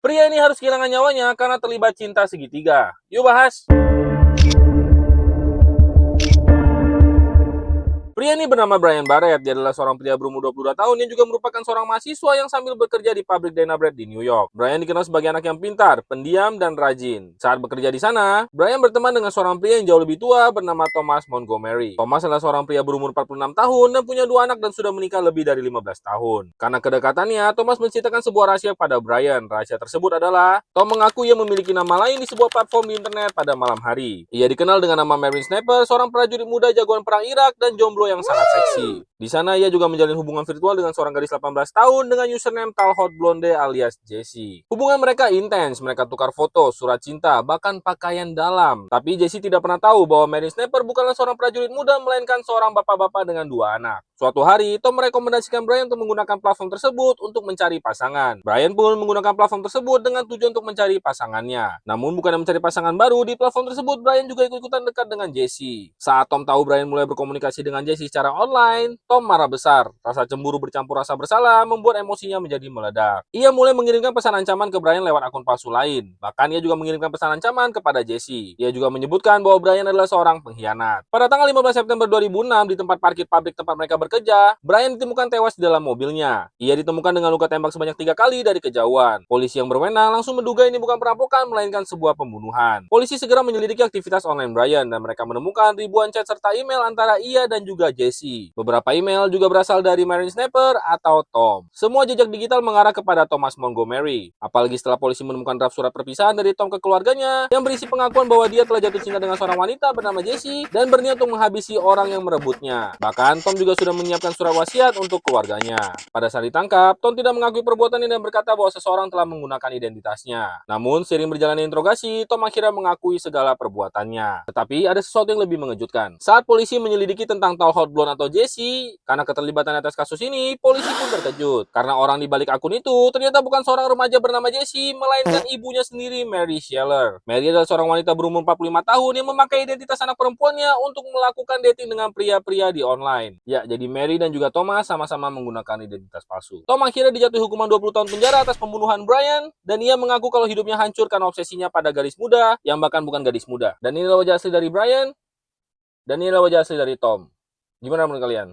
Pria ini harus kehilangan nyawanya karena terlibat cinta segitiga. Yuk bahas! Pria ini bernama Brian Barrett. Dia adalah seorang pria berumur 22 tahun yang juga merupakan seorang mahasiswa yang sambil bekerja di pabrik Dana Bread di New York. Brian dikenal sebagai anak yang pintar, pendiam, dan rajin. Saat bekerja di sana, Brian berteman dengan seorang pria yang jauh lebih tua bernama Thomas Montgomery. Thomas adalah seorang pria berumur 46 tahun dan punya 2 anak dan sudah menikah lebih dari 15 tahun. Karena kedekatannya, Thomas menceritakan sebuah rahasia pada Brian. Rahasia tersebut adalah Tom mengaku ia memiliki nama lain di sebuah platform di internet pada malam hari. Ia dikenal dengan nama Marine Sniper, seorang prajurit muda jagoan perang Irak dan jomblo yang sangat seksi. Di sana ia juga menjalin hubungan virtual dengan seorang gadis 18 tahun dengan username Talhot Blonde alias Jessie. Hubungan mereka intens, mereka tukar foto, surat cinta, bahkan pakaian dalam. Tapi Jessie tidak pernah tahu bahwa Marine Sniper bukanlah seorang prajurit muda melainkan seorang bapak-bapak dengan 2 anak. Suatu hari, Tom merekomendasikan Brian untuk menggunakan platform tersebut untuk mencari pasangan. Brian pun menggunakan platform tersebut dengan tujuan untuk mencari pasangannya. Namun bukan mencari pasangan baru, di platform tersebut Brian juga ikut-ikutan dekat dengan Jessie. Saat Tom tahu Brian mulai berkomunikasi dengan Jessie secara online, Tom marah besar. Rasa cemburu bercampur rasa bersalah membuat emosinya menjadi meledak. Ia mulai mengirimkan pesan ancaman ke Brian lewat akun palsu lain. Bahkan ia juga mengirimkan pesan ancaman kepada Jessie. Ia juga menyebutkan bahwa Brian adalah seorang pengkhianat. Pada tanggal 15 September 2006 di tempat parkir pabrik tempat mereka bekerja, Brian ditemukan tewas di dalam mobilnya. Ia ditemukan dengan luka tembak sebanyak 3 kali dari kejauhan. Polisi yang berwenang langsung menduga ini bukan perampokan melainkan sebuah pembunuhan. Polisi segera menyelidiki aktivitas online Brian dan mereka menemukan ribuan chat serta email antara ia dan juga Jessie. Beberapa email juga berasal dari Marine Sniper atau Tom. Semua jejak digital mengarah kepada Thomas Montgomery. Apalagi setelah polisi menemukan draft surat perpisahan dari Tom ke keluarganya yang berisi pengakuan bahwa dia telah jatuh cinta dengan seorang wanita bernama Jessie dan berniat untuk menghabisi orang yang merebutnya. Bahkan Tom juga sudah menyiapkan surat wasiat untuk keluarganya. Pada saat ditangkap, Tom tidak mengakui perbuatannya dan berkata bahwa seseorang telah menggunakan identitasnya. Namun, seiring berjalannya interogasi, Tom akhirnya mengakui segala perbuatannya. Tetapi ada sesuatu yang lebih mengejutkan. Saat polisi menyelidiki tentang Talhot Blonde atau Jessie, karena keterlibatan atas kasus ini, polisi pun terkejut. Karena orang di balik akun itu ternyata bukan seorang remaja bernama Jessie, melainkan ibunya sendiri, Mary Scheller. Mary adalah seorang wanita berumur 45 tahun yang memakai identitas anak perempuannya untuk melakukan dating dengan pria-pria di online. Ya, jadi Mary dan juga Thomas sama-sama menggunakan identitas palsu. Tom akhirnya dijatuhi hukuman 20 tahun penjara atas pembunuhan Brian, dan ia mengaku kalau hidupnya hancur karena obsesinya pada gadis muda yang bahkan bukan gadis muda. Dan inilah wajah asli dari Brian, dan inilah wajah asli dari Tom. Gimana menurut kalian?